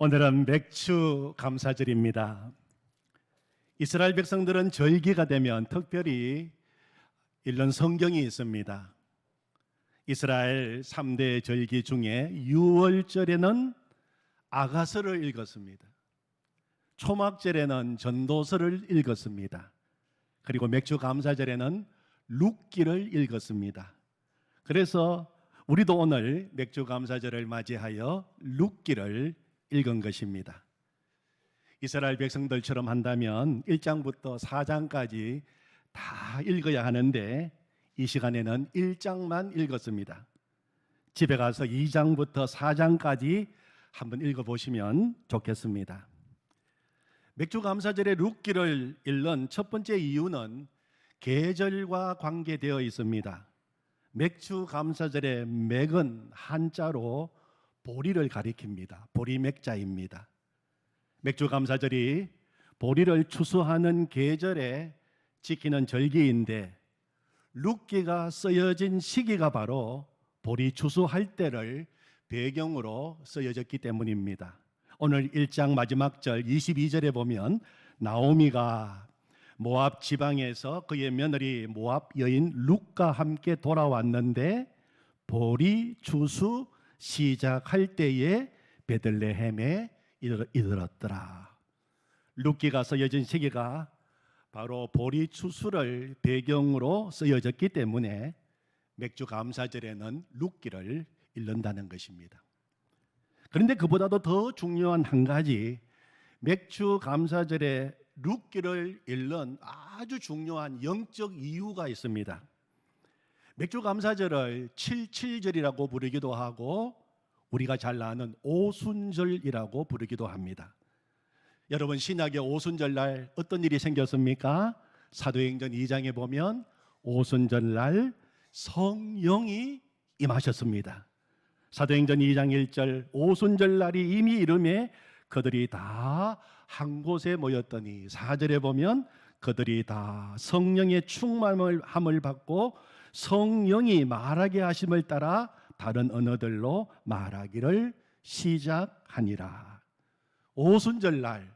오늘은 맥주 감사절입니다. 이스라엘 백성들은 절기가 되면 특별히 읽는 성경이 있습니다. 이스라엘 3대 절기 중에 유월절에는 아가서를 읽었습니다. 초막절에는 전도서를 읽었습니다. 그리고 맥주 감사절에는 룻기를 읽었습니다. 그래서 우리도 오늘 맥주 감사절을 맞이하여 룻기를 읽은 것입니다. 이스라엘 백성들처럼 한다면 1장부터 4장까지 다 읽어야 하는데 이 시간에는 1장만 읽었습니다. 집에 가서 2장부터 4장까지 한번 읽어보시면 좋겠습니다. 맥주 감사절의 룻기를 읽는 첫 번째 이유는 계절과 관계되어 있습니다. 맥주 감사절의 맥은 한자로 보리를 가리킵니다. 보리맥자입니다. 맥주 감사절이 보리를 추수하는 계절에 지키는 절기인데 룻기가 쓰여진 시기가 바로 보리 추수할 때를 배경으로 쓰여졌기 때문입니다. 오늘 1장 마지막 절 22절에 보면 나오미가 모압 지방에서 그의 며느리 모압 여인 룻과 함께 돌아왔는데 보리 추수 시작할 때에 베들레헴에 이르렀더라. 룻기가 쓰여진 시기가 바로 보리 추수를 배경으로 쓰여졌기 때문에 맥주 감사절에는 룻기를 읽는다는 것입니다. 그런데 그보다도 더 중요한 한 가지, 맥주 감사절에 룻기를 읽는 아주 중요한 영적 이유가 있습니다. 맥주 감사절을 77절이라고 부르기도 하고 우리가 잘 아는 오순절이라고 부르기도 합니다. 여러분, 신약의 오순절날 어떤 일이 생겼습니까? 사도행전 2장에 보면 오순절날 성령이 임하셨습니다. 사도행전 2장 1절 오순절날이 이미 이름에 그들이 다 한 곳에 모였더니 4절에 보면 그들이 다 성령의 충만함을 받고 성령이 말하게 하심을 따라 다른 언어들로 말하기를 시작하니라. 오순절날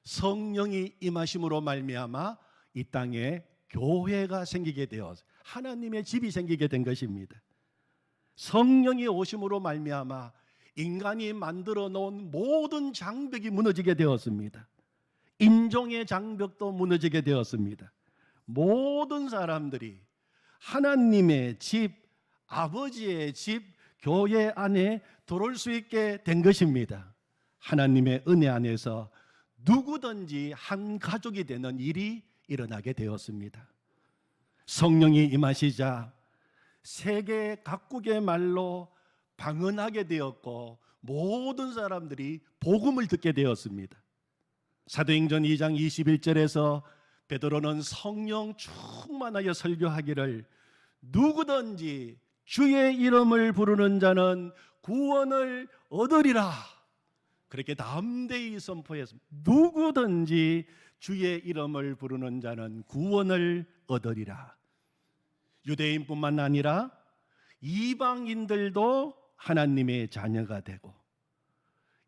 성령이 임하심으로 말미암아 이 땅에 교회가 생기게 되어 하나님의 집이 생기게 된 것입니다. 성령이 오심으로 말미암아 인간이 만들어 놓은 모든 장벽이 무너지게 되었습니다. 인종의 장벽도 무너지게 되었습니다. 모든 사람들이 하나님의 집, 아버지의 집, 교회 안에 들어올 수 있게 된 것입니다. 하나님의 은혜 안에서 누구든지 한 가족이 되는 일이 일어나게 되었습니다. 성령이 임하시자 세계 각국의 말로 방언하게 되었고 모든 사람들이 복음을 듣게 되었습니다. 사도행전 2장 21절에서 베드로는 성령 충만하여 설교하기를 누구든지 주의 이름을 부르는 자는 구원을 얻으리라. 그렇게 담대히 선포했습니다. 누구든지 주의 이름을 부르는 자는 구원을 얻으리라. 유대인뿐만 아니라 이방인들도 하나님의 자녀가 되고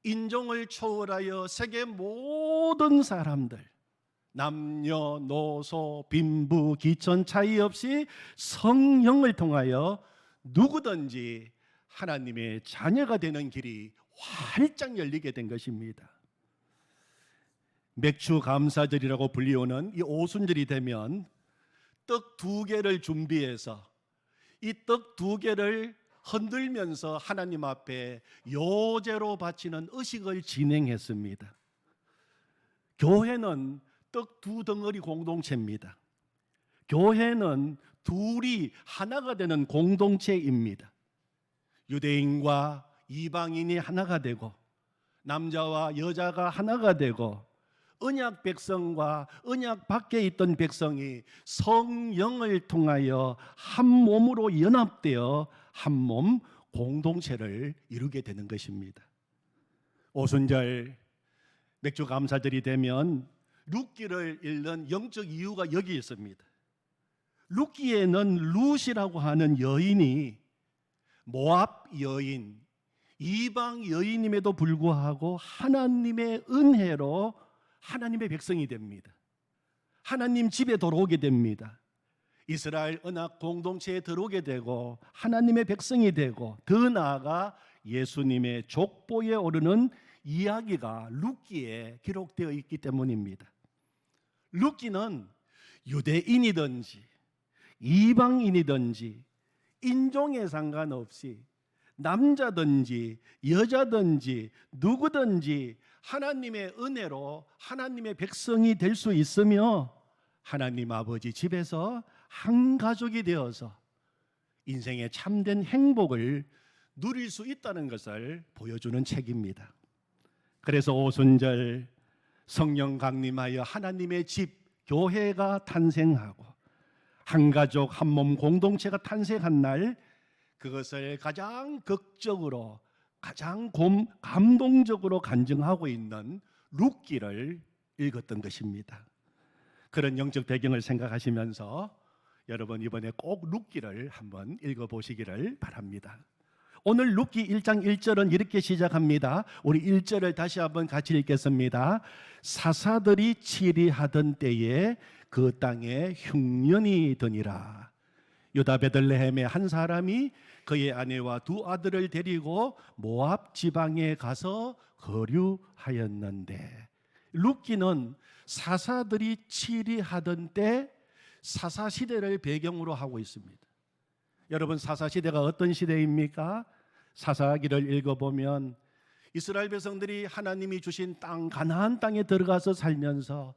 인종을 초월하여 세계 모든 사람들, 남녀노소 빈부 귀천 차이 없이 성령을 통하여 누구든지 하나님의 자녀가 되는 길이 활짝 열리게 된 것입니다. 맥주 감사절이라고 불리우는 이 오순절이 되면 떡 2개를 준비해서 이 떡 2개를 흔들면서 하나님 앞에 요제로 바치는 의식을 진행했습니다. 교회는 떡 2덩어리 공동체입니다. 교회는 둘이 하나가 되는 공동체입니다. 유대인과 이방인이 하나가 되고 남자와 여자가 하나가 되고 언약 백성과 언약 밖에 있던 백성이 성령을 통하여 한 몸으로 연합되어 한 몸 공동체를 이루게 되는 것입니다. 오순절 맥주 감사절이 되면 룻기를 읽는 영적 이유가 여기 있습니다. 룻기에는 룻이라고 하는 여인이 모압 여인, 이방 여인임에도 불구하고 하나님의 은혜로 하나님의 백성이 됩니다. 하나님 집에 들어오게 됩니다. 이스라엘 언약 공동체에 들어오게 되고 하나님의 백성이 되고 더 나아가 예수님의 족보에 오르는 이야기가 룻기에 기록되어 있기 때문입니다. 룻기는 유대인이든지 이방인이든지 인종에 상관없이 남자든지 여자든지 누구든지 하나님의 은혜로 하나님의 백성이 될 수 있으며 하나님 아버지 집에서 한 가족이 되어서 인생의 참된 행복을 누릴 수 있다는 것을 보여주는 책입니다. 그래서 오순절 성령 강림하여 하나님의 집 교회가 탄생하고 한 가족 한 몸 공동체가 탄생한 날, 그것을 가장 극적으로 가장 감동적으로 간증하고 있는 룻기를 읽었던 것입니다. 그런 영적 배경을 생각하시면서 여러분 이번에 꼭 룻기를 한번 읽어보시기를 바랍니다. 오늘 룻기 1장 1절은 이렇게 시작합니다. 우리 1절을 다시 한번 같이 읽겠습니다. 사사들이 치리하던 때에 그 땅에 흉년이 드니라. 유다 베들레헴의 한 사람이 그의 아내와 두 아들을 데리고 모압 지방에 가서 거류하였는데, 룻기는 사사들이 치리하던 때 사사시대를 배경으로 하고 있습니다. 여러분, 사사시대가 어떤 시대입니까? 사사기를 읽어보면 이스라엘 백성들이 하나님이 주신 땅 가나안 땅에 들어가서 살면서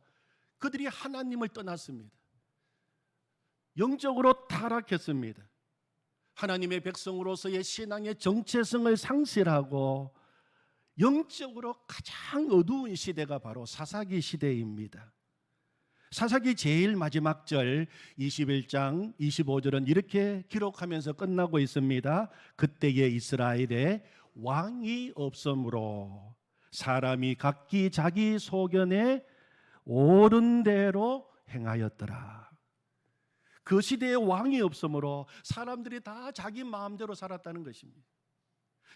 그들이 하나님을 떠났습니다. 영적으로 타락했습니다. 하나님의 백성으로서의 신앙의 정체성을 상실하고 영적으로 가장 어두운 시대가 바로 사사기 시대입니다. 사사기 제일 마지막 절 21장 25절은 이렇게 기록하면서 끝나고 있습니다. 그때에 이스라엘에 왕이 없으므로 사람이 각기 자기 소견에 옳은 대로 행하였더라. 그 시대에 왕이 없으므로 사람들이 다 자기 마음대로 살았다는 것입니다.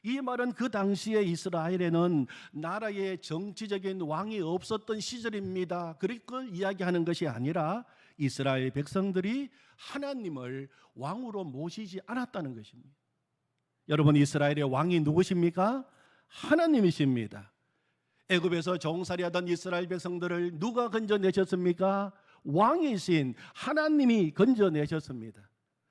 이 말은 그 당시에 이스라엘에는 나라의 정치적인 왕이 없었던 시절입니다. 그걸 이야기하는 것이 아니라 이스라엘 백성들이 하나님을 왕으로 모시지 않았다는 것입니다. 여러분, 이스라엘의 왕이 누구십니까? 하나님이십니다. 애굽에서 종살이하던 이스라엘 백성들을 누가 건져내셨습니까? 왕이신 하나님이 건져내셨습니다.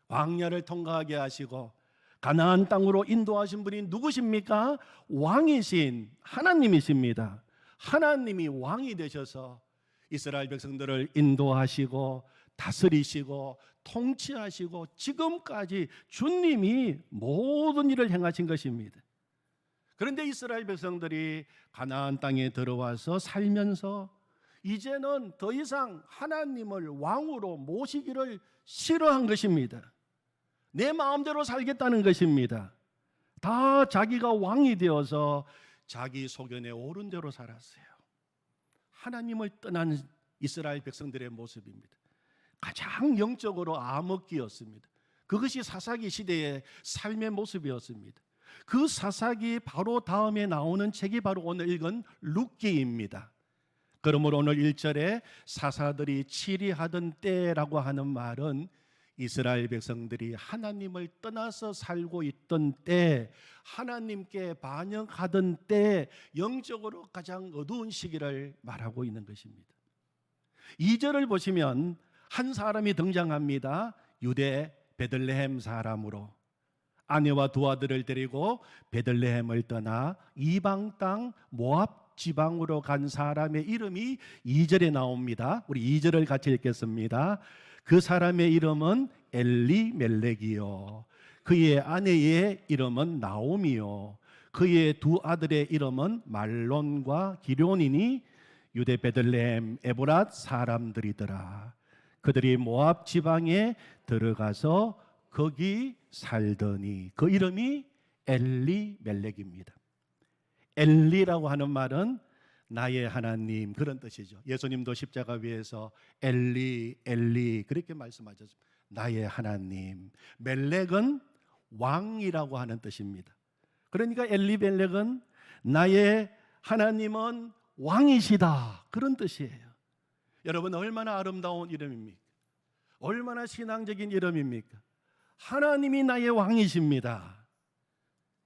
광야를 통과하게 하시고 가나안 땅으로 인도하신 분이 누구십니까? 왕이신 하나님이십니다. 하나님이 왕이 되셔서 이스라엘 백성들을 인도하시고 다스리시고 통치하시고 지금까지 주님이 모든 일을 행하신 것입니다. 그런데 이스라엘 백성들이 가나안 땅에 들어와서 살면서 이제는 더 이상 하나님을 왕으로 모시기를 싫어한 것입니다. 내 마음대로 살겠다는 것입니다. 다 자기가 왕이 되어서 자기 소견에 옳은 대로 살았어요. 하나님을 떠난 이스라엘 백성들의 모습입니다. 가장 영적으로 암흑기였습니다. 그것이 사사기 시대의 삶의 모습이었습니다. 그 사사기 바로 다음에 나오는 책이 바로 오늘 읽은 룻기입니다. 그러므로 오늘 1절에 사사들이 치리하던 때라고 하는 말은 이스라엘 백성들이 하나님을 떠나서 살고 있던 때, 하나님께 반역하던 때, 영적으로 가장 어두운 시기를 말하고 있는 것입니다. 2절을 보시면 한 사람이 등장합니다. 유대 베들레헴 사람으로 아내와 두 아들을 데리고 베들레헴을 떠나 이방 땅 모압 지방으로 간 사람의 이름이 2절에 나옵니다. 우리 2절을 같이 읽겠습니다. 그 사람의 이름은 엘리멜렉이요, 그의 아내의 이름은 나오미요, 그의 두 아들의 이름은 말론과 기럝이니 유대 베들레헴 에브랏 사람들이더라. 그들이 모압 지방에 들어가서 거기 살더니 그 이름이 엘리멜렉입니다. 엘리라고 하는 말은 나의 하나님, 그런 뜻이죠. 예수님도 십자가 위에서 엘리 엘리 그렇게 말씀하셨습니다. 나의 하나님. 멜렉은 왕이라고 하는 뜻입니다. 그러니까 엘리멜렉은 나의 하나님은 왕이시다, 그런 뜻이에요. 여러분, 얼마나 아름다운 이름입니까? 얼마나 신앙적인 이름입니까? 하나님이 나의 왕이십니다.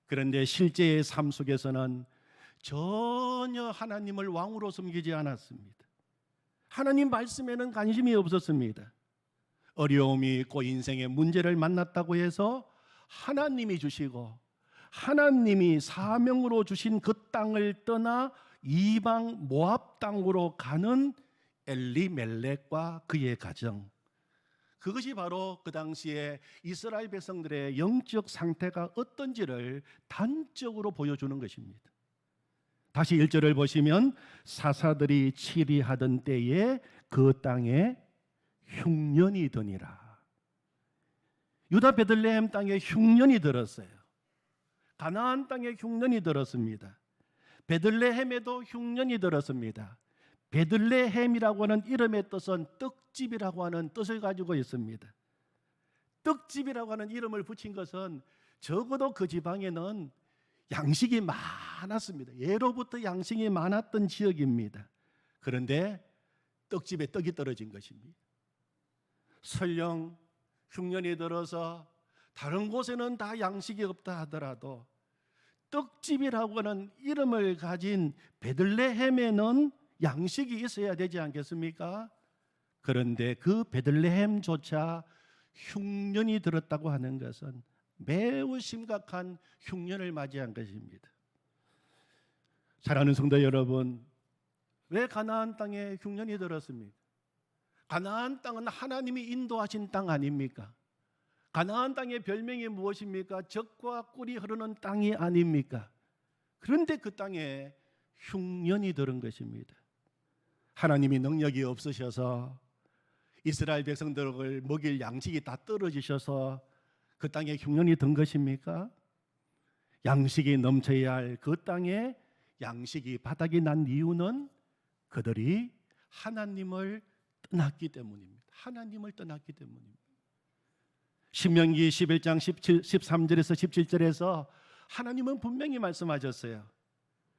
그런데 실제의 삶 속에서는 전혀 하나님을 왕으로 섬기지 않았습니다. 하나님 말씀에는 관심이 없었습니다. 어려움이 있고 인생의 문제를 만났다고 해서 하나님이 주시고 하나님이 사명으로 주신 그 땅을 떠나 이방 모압 땅으로 가는 엘리멜렉과 그의 가정, 그것이 바로 그 당시에 이스라엘 백성들의 영적 상태가 어떤지를 단적으로 보여주는 것입니다. 다시 1절을 보시면 사사들이 치리하던 때에 그 땅에 흉년이 드니라. 유다 베들레헴 땅에 흉년이 들었어요. 가나안 땅에 흉년이 들었습니다. 베들레헴에도 흉년이 들었습니다. 베들레헴이라고 하는 이름의 뜻은 떡집이라고 하는 뜻을 가지고 있습니다. 떡집이라고 하는 이름을 붙인 것은 적어도 그 지방에는 양식이 많았습니다. 예로부터 양식이 많았던 지역입니다. 그런데 떡집에 떡이 떨어진 것입니다. 설령 흉년이 들어서 다른 곳에는 다 양식이 없다 하더라도 떡집이라고 하는 이름을 가진 베들레헴에는 양식이 있어야 되지 않겠습니까? 그런데 그 베들레헴조차 흉년이 들었다고 하는 것은 매우 심각한 흉년을 맞이한 것입니다. 사랑하는 성도 여러분, 왜 가나안 땅에 흉년이 들었습니까? 가나안 땅은 하나님이 인도하신 땅 아닙니까? 가나안 땅의 별명이 무엇입니까? 젖과 꿀이 흐르는 땅이 아닙니까? 그런데 그 땅에 흉년이 들은 것입니다. 하나님이 능력이 없으셔서 이스라엘 백성들을 먹일 양식이 다 떨어지셔서 그 땅에 흉년이 든 것입니까? 양식이 넘쳐야 할 그 땅에 양식이 바닥이 난 이유는 그들이 하나님을 떠났기 때문입니다. 하나님을 떠났기 때문입니다. 신명기 11장 13절에서 17절에서 하나님은 분명히 말씀하셨어요.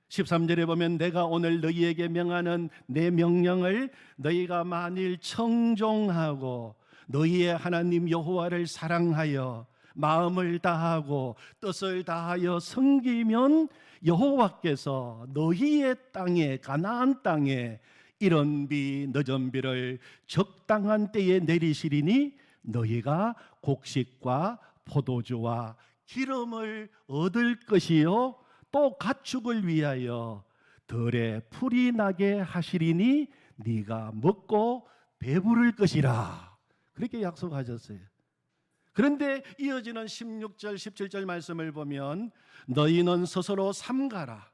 13절에 보면 내가 오늘 너희에게 명하는 내 명령을 너희가 만일 청종하고 너희의 하나님 여호와를 사랑하여 마음을 다하고 뜻을 다하여 섬기면 여호와께서 너희의 땅에 가나안 땅에 이른 비 늦은 비를 적당한 때에 내리시리니 너희가 곡식과 포도주와 기름을 얻을 것이요 또 가축을 위하여 들에 풀이 나게 하시리니 네가 먹고 배부를 것이라, 그렇게 약속하셨어요. 그런데 이어지는 16절 17절 말씀을 보면 너희는 스스로 삼가라.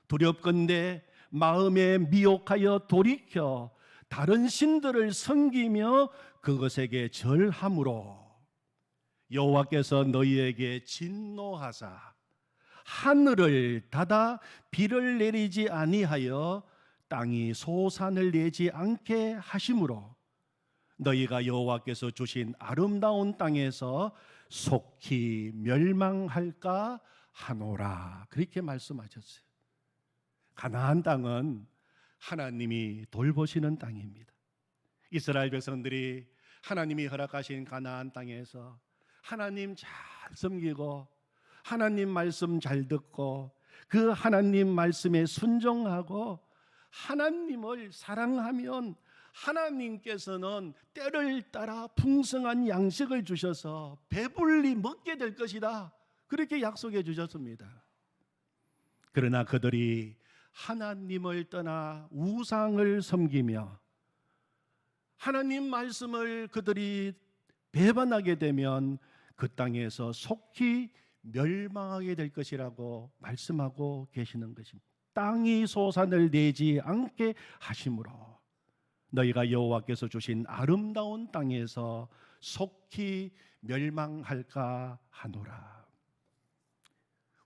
두렵건대 마음에 미혹하여 돌이켜 다른 신들을 섬기며 그것에게 절함으로 여호와께서 너희에게 진노하사 하늘을 닫아 비를 내리지 아니하여 땅이 소산을 내지 않게 하심으로 너희가 여호와께서 주신 아름다운 땅에서 속히 멸망할까 하노라, 그렇게 말씀하셨어요. 가나안 땅은 하나님이 돌보시는 땅입니다. 이스라엘 백성들이 하나님이 허락하신 가나안 땅에서 하나님 잘 섬기고 하나님 말씀 잘 듣고 그 하나님 말씀에 순종하고 하나님을 사랑하면 하나님께서는 때를 따라 풍성한 양식을 주셔서 배불리 먹게 될 것이다, 그렇게 약속해 주셨습니다. 그러나 그들이 하나님을 떠나 우상을 섬기며 하나님 말씀을 그들이 배반하게 되면 그 땅에서 속히 멸망하게 될 것이라고 말씀하고 계시는 것입니다. 땅이 소산을 내지 않게 하심으로 너희가 여호와께서 주신 아름다운 땅에서 속히 멸망할까 하노라.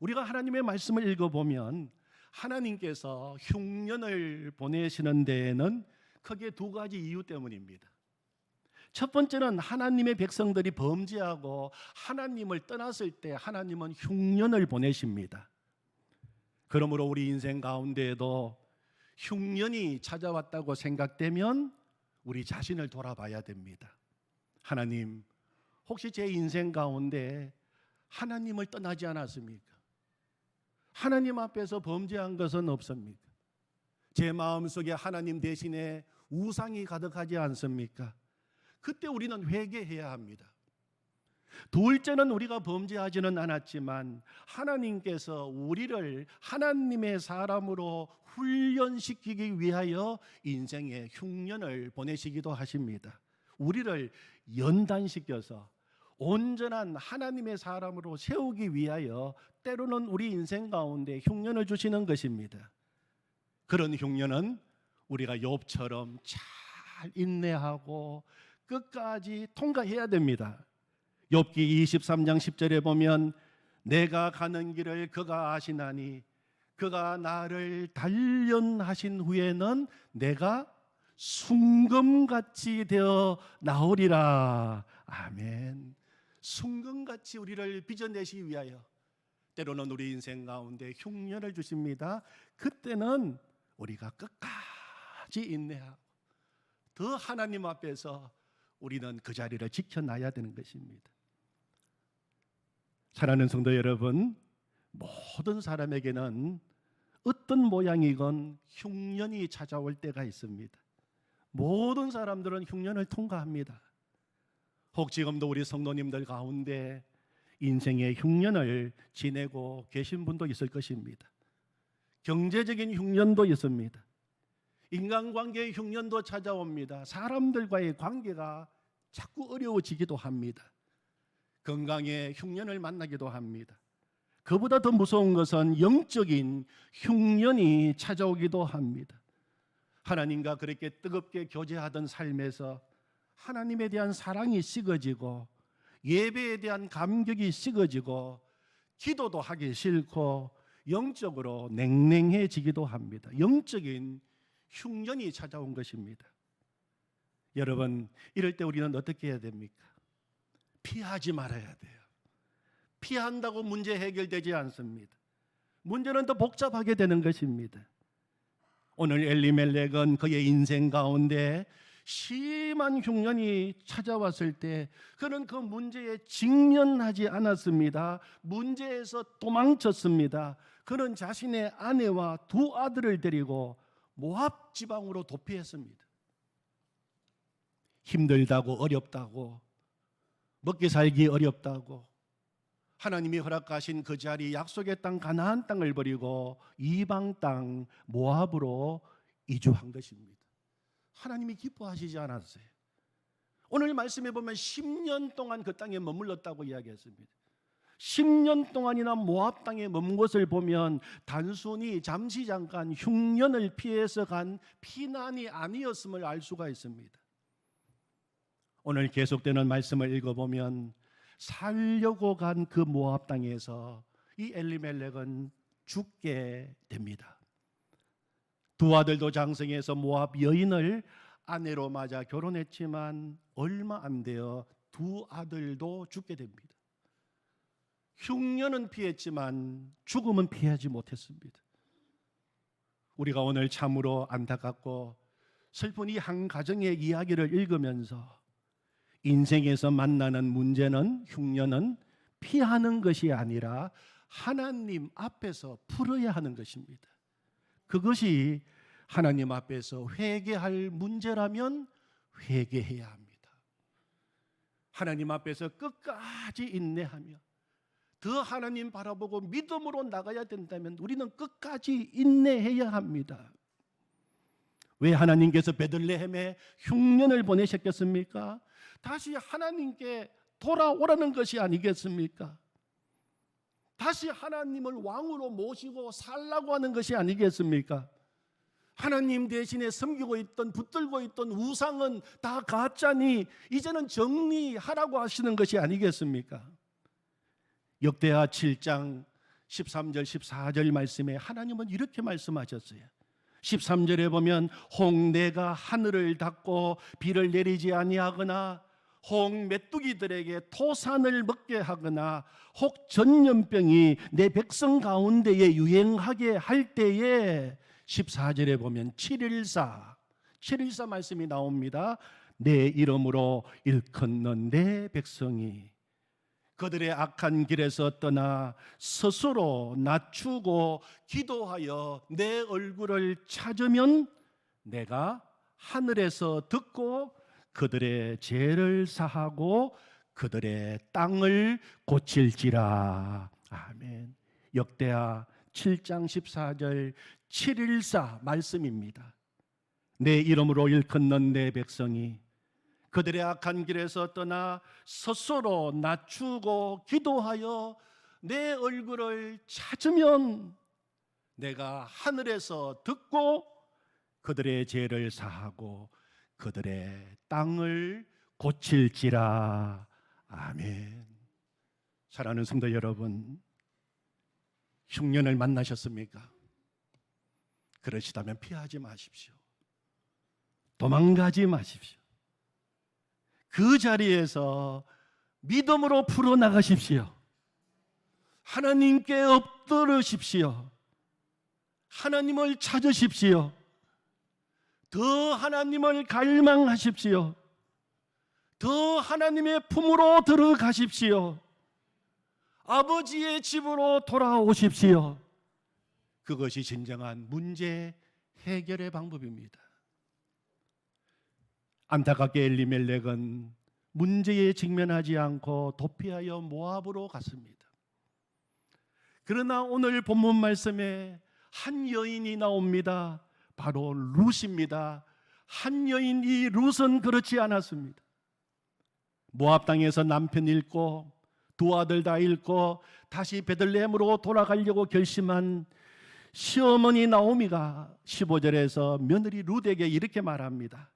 우리가 하나님의 말씀을 읽어보면 하나님께서 흉년을 보내시는 데에는 크게 두 가지 이유 때문입니다. 첫 번째는 하나님의 백성들이 범죄하고 하나님을 떠났을 때 하나님은 흉년을 보내십니다. 그러므로 우리 인생 가운데에도 흉년이 찾아왔다고 생각되면 우리 자신을 돌아봐야 됩니다. 하나님, 혹시 제 인생 가운데 하나님을 떠나지 않았습니까? 하나님 앞에서 범죄한 것은 없습니까? 제 마음속에 하나님 대신에 우상이 가득하지 않습니까? 그때 우리는 회개해야 합니다. 둘째는 우리가 범죄하지는 않았지만 하나님께서 우리를 하나님의 사람으로 훈련시키기 위하여 인생의 흉년을 보내시기도 하십니다. 우리를 연단시켜서 온전한 하나님의 사람으로 세우기 위하여 때로는 우리 인생 가운데 흉년을 주시는 것입니다. 그런 흉년은 우리가 욥처럼 잘 인내하고 끝까지 통과해야 됩니다. 욥기 23장 10절에 보면 내가 가는 길을 그가 아시나니 그가 나를 단련하신 후에는 내가 순금같이 되어 나오리라. 아멘. 순금같이 우리를 빚어내시기 위하여 때로는 우리 인생 가운데 흉년을 주십니다. 그때는 우리가 끝까지 인내하고 더 하나님 앞에서 우리는 그 자리를 지켜놔야 되는 것입니다. 사랑하는 성도 여러분, 모든 사람에게는 어떤 모양이건 흉년이 찾아올 때가 있습니다. 모든 사람들은 흉년을 통과합니다. 혹 지금도 우리 성도님들 가운데 인생의 흉년을 지내고 계신 분도 있을 것입니다. 경제적인 흉년도 있습니다. 인간관계의 흉년도 찾아옵니다. 사람들과의 관계가 자꾸 어려워지기도 합니다. 건강의 흉년을 만나기도 합니다. 그보다 더 무서운 것은 영적인 흉년이 찾아오기도 합니다. 하나님과 그렇게 뜨겁게 교제하던 삶에서 하나님에 대한 사랑이 식어지고 예배에 대한 감격이 식어지고 기도도 하기 싫고 영적으로 냉랭해지기도 합니다. 영적인 흉년이 찾아온 것입니다. 여러분, 이럴 때 우리는 어떻게 해야 됩니까? 피하지 말아야 돼요. 피한다고 문제 해결되지 않습니다. 문제는 더 복잡하게 되는 것입니다. 오늘 엘리멜렉은 그의 인생 가운데 심한 흉년이 찾아왔을 때 그는 그 문제에 직면하지 않았습니다. 문제에서 도망쳤습니다. 그는 자신의 아내와 두 아들을 데리고 모압 지방으로 도피했습니다. 힘들다고 어렵다고 먹기 살기 어렵다고 하나님이 허락하신 그 자리 약속의 땅 가나안 땅을 버리고 이방 땅 모압으로 이주한 것입니다. 하나님이 기뻐하시지 않았어요. 오늘 말씀에 보면 10년 동안 그 땅에 머물렀다고 이야기했습니다. 10년 동안이나 모압 땅에 머문 것을 보면 단순히 잠시 잠깐 흉년을 피해서 간 피난이 아니었음을 알 수가 있습니다. 오늘 계속되는 말씀을 읽어보면 살려고 간 그 모압 땅에서 이 엘리멜렉은 죽게 됩니다. 두 아들도 장성해서 모압 여인을 아내로 맞아 결혼했지만 얼마 안 되어 두 아들도 죽게 됩니다. 흉년은 피했지만 죽음은 피하지 못했습니다. 우리가 오늘 참으로 안타깝고 슬픈 이 한 가정의 이야기를 읽으면서 인생에서 만나는 문제는 흉년은 피하는 것이 아니라 하나님 앞에서 풀어야 하는 것입니다. 그것이 하나님 앞에서 회개할 문제라면 회개해야 합니다. 하나님 앞에서 끝까지 인내하며 더 하나님 바라보고 믿음으로 나가야 된다면 우리는 끝까지 인내해야 합니다. 왜 하나님께서 베들레헴에 흉년을 보내셨겠습니까? 다시 하나님께 돌아오라는 것이 아니겠습니까? 다시 하나님을 왕으로 모시고 살라고 하는 것이 아니겠습니까? 하나님 대신에 섬기고 있던 붙들고 있던 우상은 다 가짜니 이제는 정리하라고 하시는 것이 아니겠습니까? 역대하 7장 13절 14절 말씀에 하나님은 이렇게 말씀하셨어요. 13절에 보면 홍내가 하늘을 닫고 비를 내리지 아니하거나 혹 메뚜기들에게 토산을 먹게 하거나 혹 전염병이 내 백성 가운데에 유행하게 할 때에 14절에 보면 714 말씀이 나옵니다. 내 이름으로 일컫는 내 백성이 그들의 악한 길에서 떠나 스스로 낮추고 기도하여 내 얼굴을 찾으면 내가 하늘에서 듣고 그들의 죄를 사하고 그들의 땅을 고칠지라. 아멘. 역대하 7장 14절 714 말씀입니다. 내 이름으로 일컫는 내 백성이 그들의 악한 길에서 떠나 스스로 낮추고 기도하여 내 얼굴을 찾으면 내가 하늘에서 듣고 그들의 죄를 사하고 그들의 땅을 고칠지라. 아멘. 사랑하는 성도 여러분, 흉년을 만나셨습니까? 그러시다면 피하지 마십시오. 도망가지 마십시오. 그 자리에서 믿음으로 풀어나가십시오. 하나님께 엎드르십시오. 하나님을 찾으십시오. 더 하나님을 갈망하십시오. 더 하나님의 품으로 들어가십시오. 아버지의 집으로 돌아오십시오. 그것이 진정한 문제 해결의 방법입니다. 안타깝게 엘리멜렉은 문제에 직면하지 않고 도피하여 모압으로 갔습니다. 그러나 오늘 본문 말씀에 한 여인이 나옵니다. 바로 룻입니다. 한 여인, 이 룻은 그렇지 않았습니다. 모압 땅에서 남편 잃고 두 아들 다 잃고 다시 베들레헴으로 돌아가려고 결심한 시어머니 나오미가 15절에서 며느리 룻에게 이렇게 말합니다.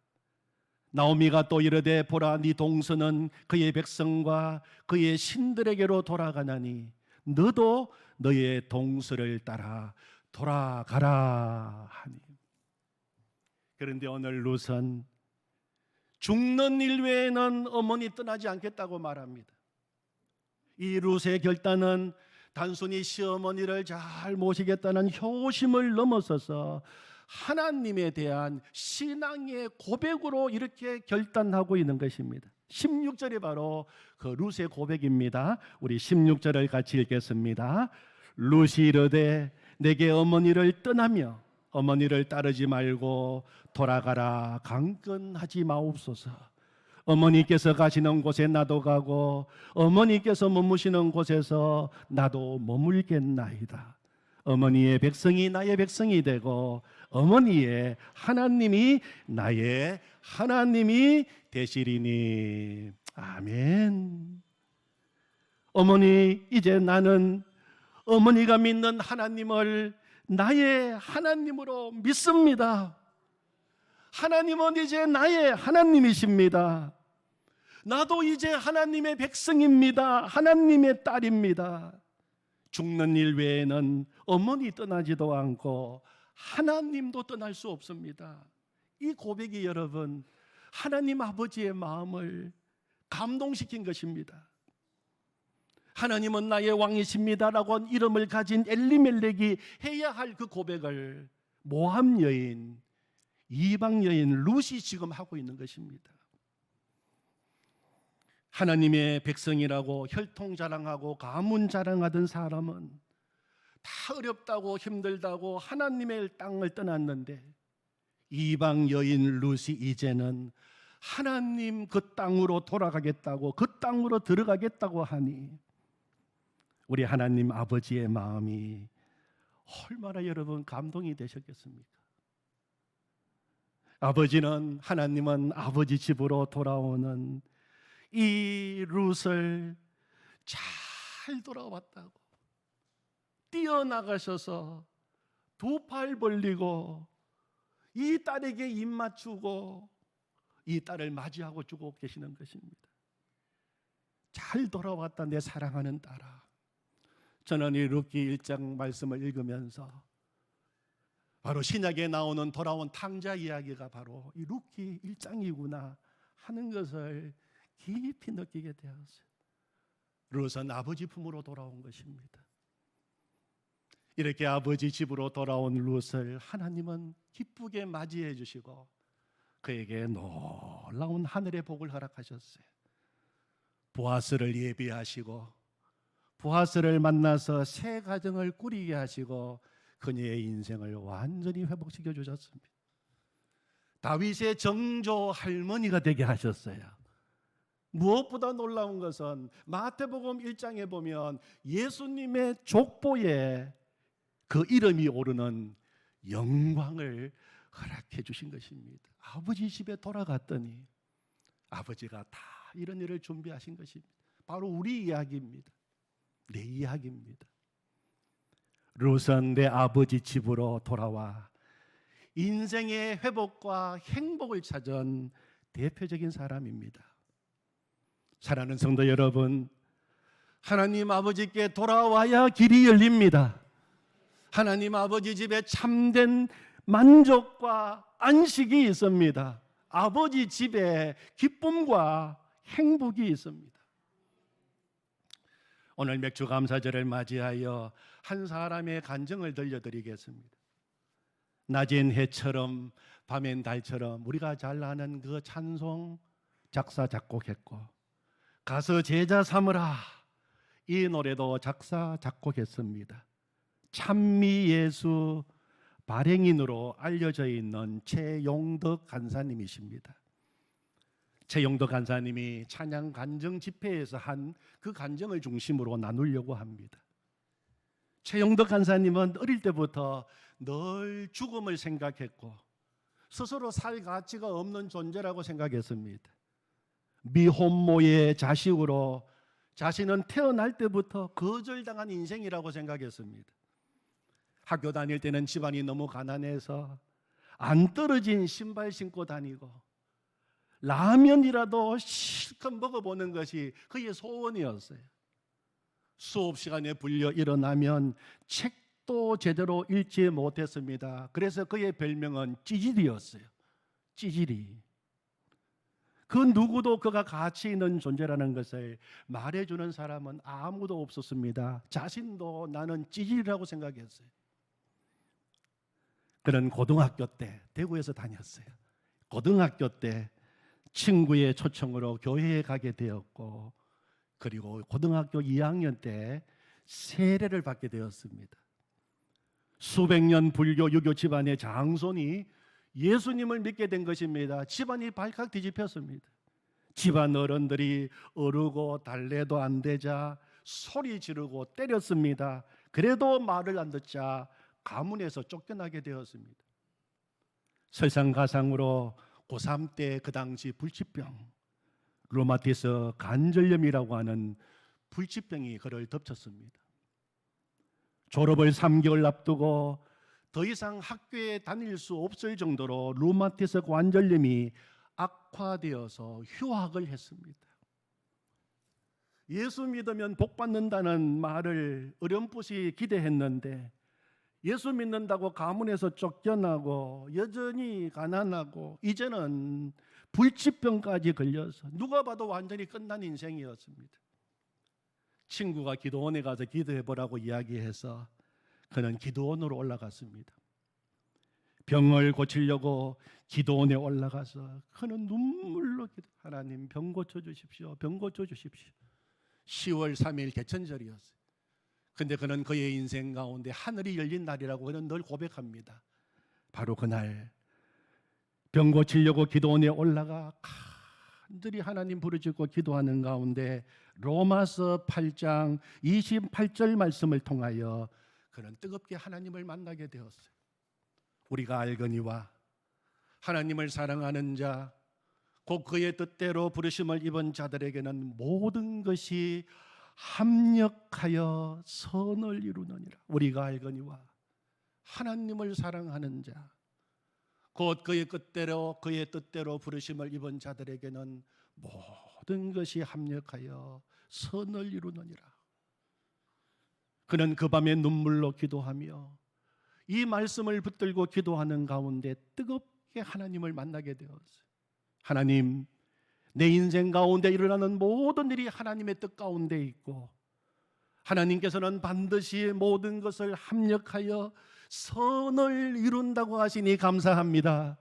나오미가 또 이르되 보라, 네 동서는 그의 백성과 그의 신들에게로 돌아가나니 너도 너의 동서를 따라 돌아가라 하니. 그런데 오늘 룻은 죽는 일 외에는 어머니 떠나지 않겠다고 말합니다. 이 룻의 결단은 단순히 시어머니를 잘 모시겠다는 효심을 넘어서서 하나님에 대한 신앙의 고백으로 이렇게 결단하고 있는 것입니다. 16절이 바로 그 룻의 고백입니다. 우리 16절을 같이 읽겠습니다. 룻이 이르되 내게 어머니를 떠나며 어머니를 따르지 말고 돌아가라 강건하지 마옵소서. 어머니께서 가시는 곳에 나도 가고 어머니께서 머무시는 곳에서 나도 머물겠나이다. 어머니의 백성이 나의 백성이 되고 어머니의 하나님이 나의 하나님이 되시리니. 아멘. 어머니, 이제 나는 어머니가 믿는 하나님을 나의 하나님으로 믿습니다. 하나님은 이제 나의 하나님이십니다. 나도 이제 하나님의 백성입니다. 하나님의 딸입니다. 죽는 일 외에는 어머니 떠나지도 않고 하나님도 떠날 수 없습니다. 이 고백이 여러분, 하나님 아버지의 마음을 감동시킨 것입니다. 하나님은 나의 왕이십니다라고 이름을 가진 엘리멜렉이 해야 할 그 고백을 모압 여인, 이방 여인 룻이 지금 하고 있는 것입니다. 하나님의 백성이라고 혈통 자랑하고 가문 자랑하던 사람은 다 어렵다고 힘들다고 하나님의 땅을 떠났는데 이방 여인 룻이 이제는 하나님 그 땅으로 돌아가겠다고, 그 땅으로 들어가겠다고 하니 우리 하나님 아버지의 마음이 얼마나 여러분 감동이 되셨겠습니까? 아버지는, 하나님은 아버지 집으로 돌아오는 이 룻을 잘 돌아왔다고 뛰어나가셔서 두 팔 벌리고 이 딸에게 입 맞추고 이 딸을 맞이하고 주고 계시는 것입니다. 잘 돌아왔다 내 사랑하는 딸아. 저는 이 룻기 1장 말씀을 읽으면서 바로 신약에 나오는 돌아온 탕자 이야기가 바로 이 룻기 1장이구나 하는 것을 깊이 느끼게 되었어요. 룻은 아버지 품으로 돌아온 것입니다. 이렇게 아버지 집으로 돌아온 룻을 하나님은 기쁘게 맞이해 주시고 그에게 놀라운 하늘의 복을 허락하셨어요. 보아스를 예비하시고 보아스를 만나서 새 가정을 꾸리게 하시고 그녀의 인생을 완전히 회복시켜 주셨습니다. 다윗의 정조 할머니가 되게 하셨어요. 무엇보다 놀라운 것은 마태복음 1장에 보면 예수님의 족보에 그 이름이 오르는 영광을 허락해 주신 것입니다. 아버지 집에 돌아갔더니 아버지가 다 이런 일을 준비하신 것입니다. 바로 우리 이야기입니다. 내 이야기입니다. 룻은 내 아버지 집으로 돌아와 인생의 회복과 행복을 찾은 대표적인 사람입니다. 사랑하는 성도 여러분, 하나님 아버지께 돌아와야 길이 열립니다. 하나님 아버지 집에 참된 만족과 안식이 있습니다. 아버지 집에 기쁨과 행복이 있습니다. 오늘 맥주 감사절을 맞이하여 한 사람의 간증을 들려드리겠습니다. 낮엔 해처럼 밤엔 달처럼 우리가 잘 아는 그 찬송 작사 작곡했고 가서 제자 삼으라 이 노래도 작사 작곡했습니다. 찬미 예수 발행인으로 알려져 있는 최용덕 간사님이십니다. 최용덕 간사님이 찬양 간증 집회에서 한 그 간증을 중심으로 나누려고 합니다. 최용덕 간사님은 어릴 때부터 늘 죽음을 생각했고 스스로 살 가치가 없는 존재라고 생각했습니다. 미혼모의 자식으로 자신은 태어날 때부터 거절당한 인생이라고 생각했습니다. 학교 다닐 때는 집안이 너무 가난해서 안 떨어진 신발 신고 다니고 라면이라도 실컷 먹어보는 것이 그의 소원이었어요. 수업 시간에 불려 일어나면 책도 제대로 읽지 못했습니다. 그래서 그의 별명은 찌질이었어요. 찌질이. 그 누구도 그가 가치 있는 존재라는 것을 말해주는 사람은 아무도 없었습니다. 자신도 나는 찌질이라고 생각했어요. 그는 고등학교 때 대구에서 다녔어요. 고등학교 때 친구의 초청으로 교회에 가게 되었고 그리고 고등학교 2학년 때 세례를 받게 되었습니다. 수백 년 불교 유교 집안의 장손이 예수님을 믿게 된 것입니다. 집안이 발칵 뒤집혔습니다. 집안 어른들이 어르고 달래도 안 되자 소리 지르고 때렸습니다. 그래도 말을 안 듣자 가문에서 쫓겨나게 되었습니다. 설상가상으로 고3 때 그 당시 불치병, 루마티스 관절염이라고 하는 불치병이 그를 덮쳤습니다. 졸업을 3개월 앞두고 더 이상 학교에 다닐 수 없을 정도로 루마티스 관절염이 악화되어서 휴학을 했습니다. 예수 믿으면 복 받는다는 말을 어렴풋이 기대했는데 예수 믿는다고 가문에서 쫓겨나고 여전히 가난하고 이제는 불치병까지 걸려서 누가 봐도 완전히 끝난 인생이었습니다. 친구가 기도원에 가서 기도해보라고 이야기해서 그는 기도원으로 올라갔습니다. 병을 고치려고 기도원에 올라가서 그는 눈물로 하나님 병 고쳐주십시오. 병 고쳐주십시오. 10월 3일 개천절이었어요. 근데 그는 그의 인생 가운데 하늘이 열린 날이라고 그는 늘 고백합니다. 바로 그날 병 고치려고 기도원에 올라가 간절히 하나님 부르짖고 기도하는 가운데 로마서 8장 28절 말씀을 통하여 그는 뜨겁게 하나님을 만나게 되었어요. 우리가 알거니와 하나님을 사랑하는 자 곧 그의 뜻대로 부르심을 입은 자들에게는 모든 것이 합력하여 선을 이루느니라. 우리가 알거니와 하나님을 사랑하는 자 곧 그의 뜻대로 부르심을 입은 자들에게는 모든 것이 합력하여 선을 이루느니라. 그는 그 밤에 눈물로 기도하며 이 말씀을 붙들고 기도하는 가운데 뜨겁게 하나님을 만나게 되었어요. 하나님, 내 인생 가운데 일어나는 모든 일이 하나님의 뜻 가운데 있고, 하나님께서는 반드시 모든 것을 합력하여 선을 이룬다고 하시니 감사합니다.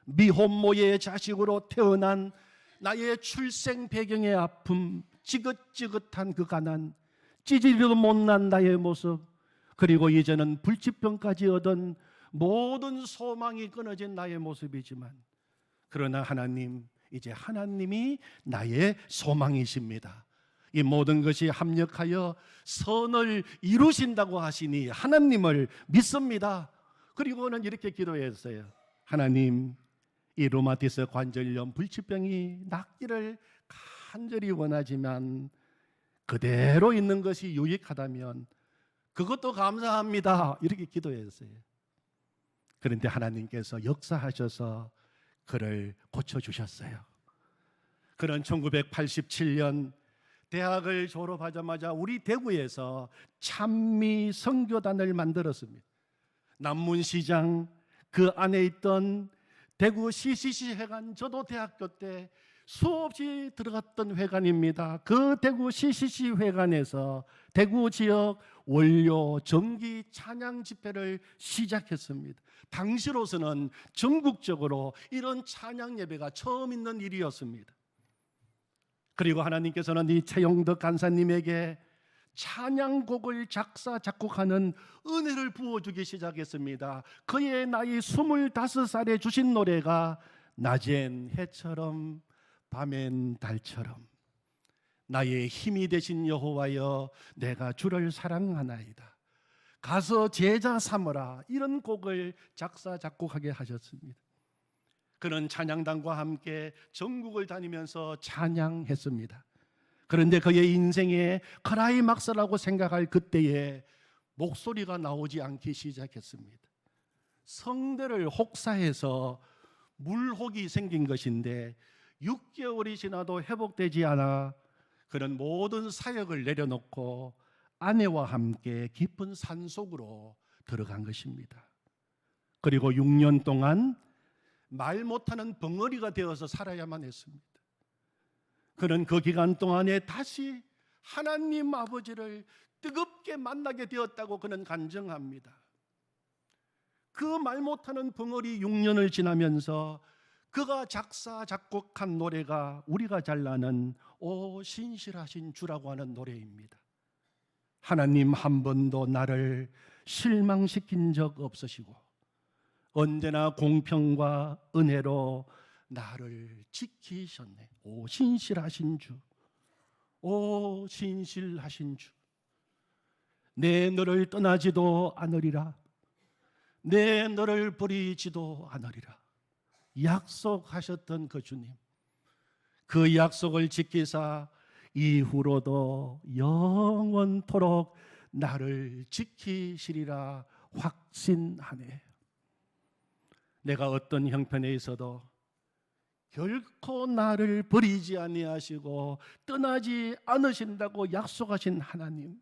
미혼모의 자식으로 태어난 나의 출생 배경의 아픔, 지긋지긋한 그 가난, 찌질이도 못난 나의 모습, 그리고 이제는 불치병까지 얻은 모든 소망이 끊어진 나의 모습이지만, 그러나 하나님, 이제 하나님이 나의 소망이십니다. 이 모든 것이 합력하여 선을 이루신다고 하시니 하나님을 믿습니다. 그리고는 이렇게 기도했어요. 하나님, 이 루마티스 관절염 불치병이 낫기를 간절히 원하지만 그대로 있는 것이 유익하다면 그것도 감사합니다. 이렇게 기도했어요. 그런데 하나님께서 역사하셔서 그를 고쳐주셨어요. 그런 1987년 대학을 졸업하자마자 우리 대구에서 찬미 선교단을 만들었습니다. 남문시장 그 안에 있던 대구 CCC 회관, 저도 대학교 때 수없이 들어갔던 회관입니다. 그 대구 CCC 회관에서 대구 지역 원료 정기 찬양 집회를 시작했습니다. 당시로서는 전국적으로 이런 찬양 예배가 처음 있는 일이었습니다. 그리고 하나님께서는 이 최용덕 간사님에게 찬양곡을 작사 작곡하는 은혜를 부어주기 시작했습니다. 그의 나이 25살에 주신 노래가 낮엔 해처럼 밤엔 달처럼, 나의 힘이 되신 여호와여 내가 주를 사랑하나이다, 가서 제자 삼으라, 이런 곡을 작사 작곡하게 하셨습니다. 그는 찬양단과 함께 전국을 다니면서 찬양했습니다. 그런데 그의 인생의 클라이막스라고 생각할 그때에 목소리가 나오지 않기 시작했습니다. 성대를 혹사해서 물혹이 생긴 것인데 6개월이 지나도 회복되지 않아 그는 모든 사역을 내려놓고 아내와 함께 깊은 산속으로 들어간 것입니다. 그리고 6년 동안 말 못하는 벙어리가 되어서 살아야만 했습니다. 그는 그 기간 동안에 다시 하나님 아버지를 뜨겁게 만나게 되었다고 그는 간증합니다. 그 말 못하는 벙어리 6년을 지나면서 그가 작사 작곡한 노래가 우리가 잘 아는 오 신실하신 주라고 하는 노래입니다. 하나님 한 번도 나를 실망시킨 적 없으시고 언제나 공평과 은혜로 나를 지키셨네. 오 신실하신 주, 오 신실하신 주, 내 너를 떠나지도 않으리라, 내 너를 버리지도 않으리라 약속하셨던 그 주님, 그 약속을 지키사 이후로도 영원토록 나를 지키시리라 확신하네. 내가 어떤 형편에 있어도 결코 나를 버리지 아니하시고 떠나지 않으신다고 약속하신 하나님,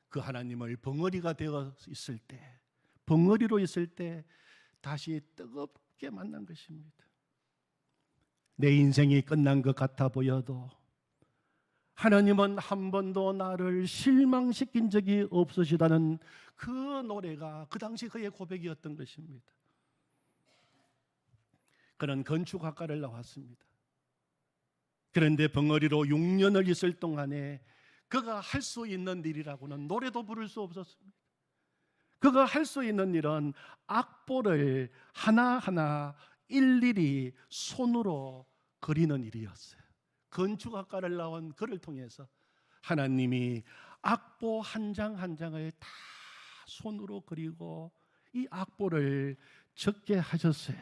그 하나님을 벙어리가 되어 있을 때, 벙어리로 있을 때 다시 뜨겁게 만난 것입니다. 내 인생이 끝난 것 같아 보여도 하나님은 한 번도 나를 실망시킨 적이 없으시다는 그 노래가 그 당시 그의 고백이었던 것입니다. 그는 건축학과를 나왔습니다. 그런데 벙어리로 6년을 있을 동안에 그가 할 수 있는 일이라고는 노래도 부를 수 없었습니다. 그가 할 수 있는 일은 악보를 하나하나 일일이 손으로 그리는 일이었어요. 건축학과를 나온 그를 통해서 하나님이 악보 한 장 한 장을 다 손으로 그리고 이 악보를 적게 하셨어요.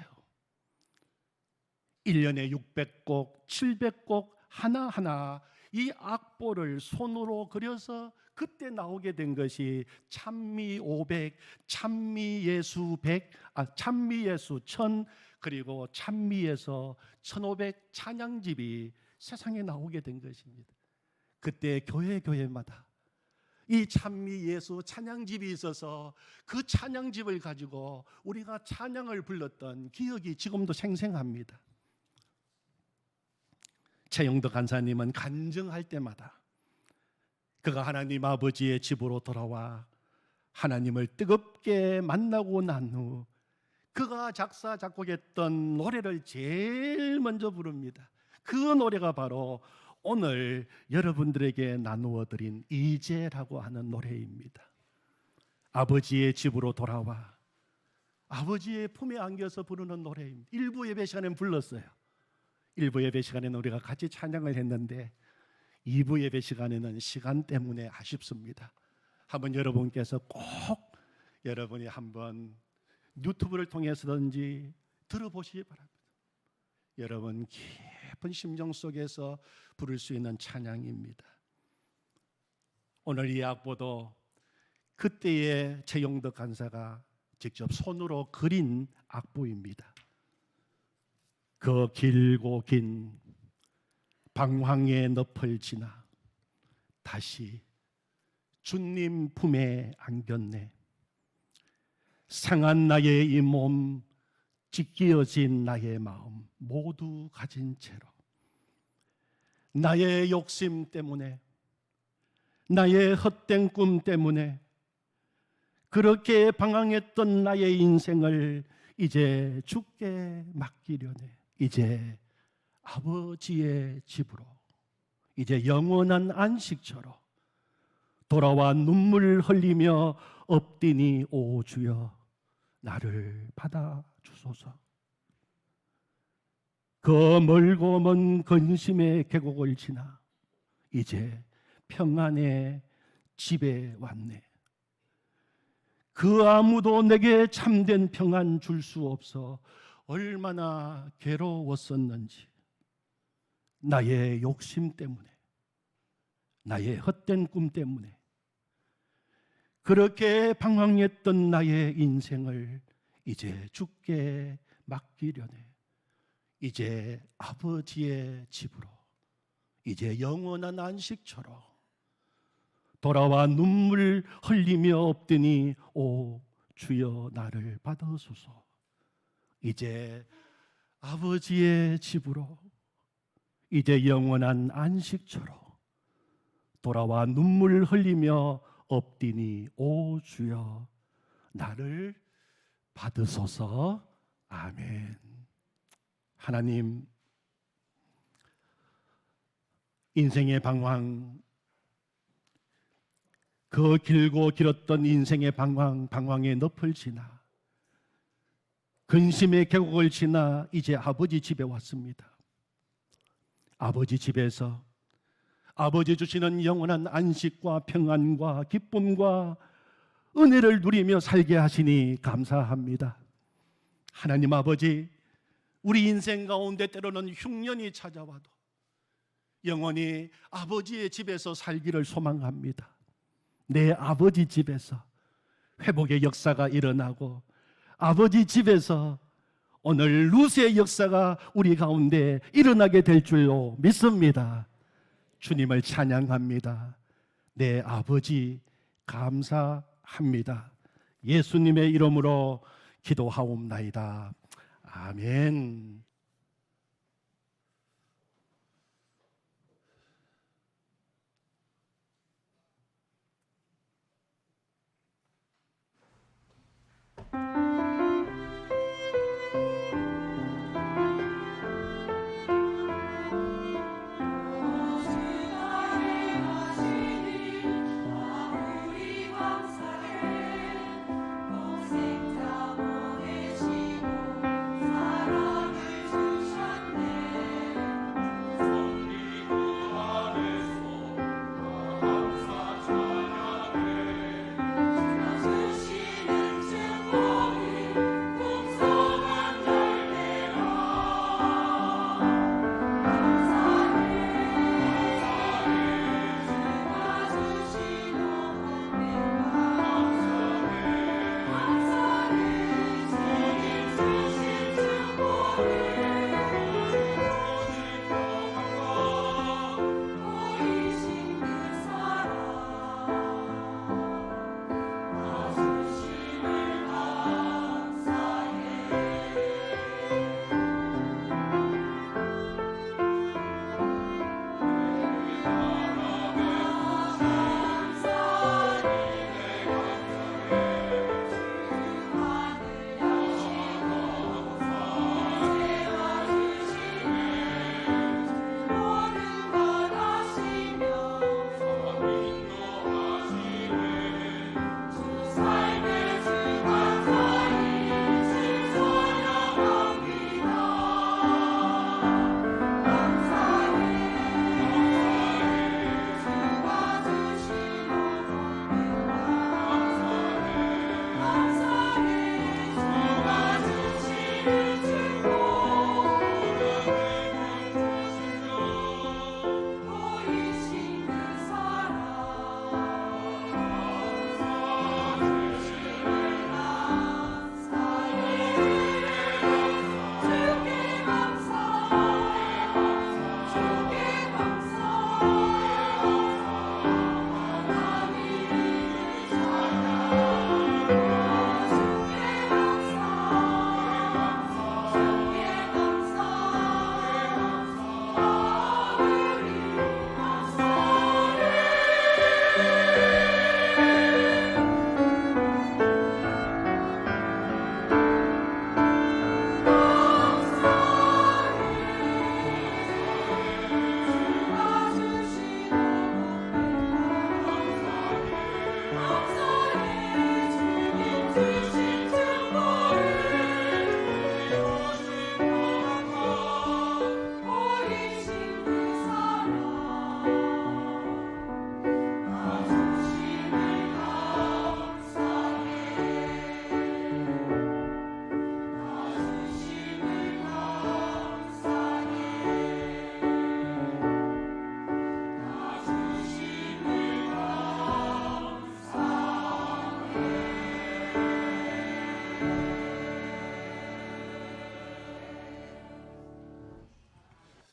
1년에 600곡, 700곡 하나하나 이 악보를 손으로 그려서 그때 나오게 된 것이 찬미 500, 찬미 예수 100, 찬미 예수 1000, 그리고 찬미 예수 1500 찬양집이 세상에 나오게 된 것입니다. 그때 교회마다 이 찬미 예수 찬양집이 있어서 그 찬양집을 가지고 우리가 찬양을 불렀던 기억이 지금도 생생합니다. 최영덕 간사님은 간증할 때마다 그가 하나님 아버지의 집으로 돌아와 하나님을 뜨겁게 만나고 난 후 그가 작사 작곡했던 노래를 제일 먼저 부릅니다. 그 노래가 바로 오늘 여러분들에게 나누어 드린 이제라고 하는 노래입니다. 아버지의 집으로 돌아와 아버지의 품에 안겨서 부르는 노래입니다. 일부 예배 시간에는 불렀어요. 일부 예배 시간에는 우리가 같이 찬양을 했는데 2부 예배 시간에는 시간 때문에 아쉽습니다. 한번 여러분께서 꼭 여러분이 한번 유튜브를 통해서든지 들어보시기 바랍니다. 여러분 깊은 심정 속에서 부를 수 있는 찬양입니다. 오늘 이 악보도 그때의 최영덕 간사가 직접 손으로 그린 악보입니다. 그 길고 긴 방황의 늪을 지나 다시 주님 품에 안겼네. 상한 나의 이 몸, 찢기어진 나의 마음 모두 가진 채로 나의 욕심 때문에, 나의 헛된 꿈 때문에 그렇게 방황했던 나의 인생을 이제 주께 맡기려네. 이제 아버지의 집으로, 이제 영원한 안식처로 돌아와 눈물 흘리며 엎드니 오 주여 나를 받아 주소서. 그 멀고 먼 근심의 계곡을 지나 이제 평안의 집에 왔네. 그 아무도 내게 참된 평안 줄 수 없어 얼마나 괴로웠었는지, 나의 욕심 때문에, 나의 헛된 꿈 때문에 그렇게 방황했던 나의 인생을 이제 주께 맡기려네. 이제 아버지의 집으로, 이제 영원한 안식처로 돌아와 눈물 흘리며 엎드니 오 주여 나를 받으소서. 이제 아버지의 집으로, 이제 영원한 안식처로 돌아와 눈물 흘리며 엎드니 오 주여 나를 받으소서. 아멘. 하나님, 인생의 방황, 그 길고 길었던 인생의 방황의 늪을 지나 근심의 계곡을 지나 이제 아버지 집에 왔습니다. 아버지 집에서 아버지 주시는 영원한 안식과 평안과 기쁨과 은혜를 누리며 살게 하시니 감사합니다. 하나님 아버지, 우리 인생 가운데 때로는 흉년이 찾아와도 영원히 아버지의 집에서 살기를 소망합니다. 내 아버지 집에서 회복의 역사가 일어나고 아버지 집에서 오늘 루스의 역사가 우리 가운데 일어나게 될 줄로 믿습니다. 주님을 찬양합니다. 내 아버지 감사합니다. 예수님의 이름으로 기도하옵나이다. 아멘.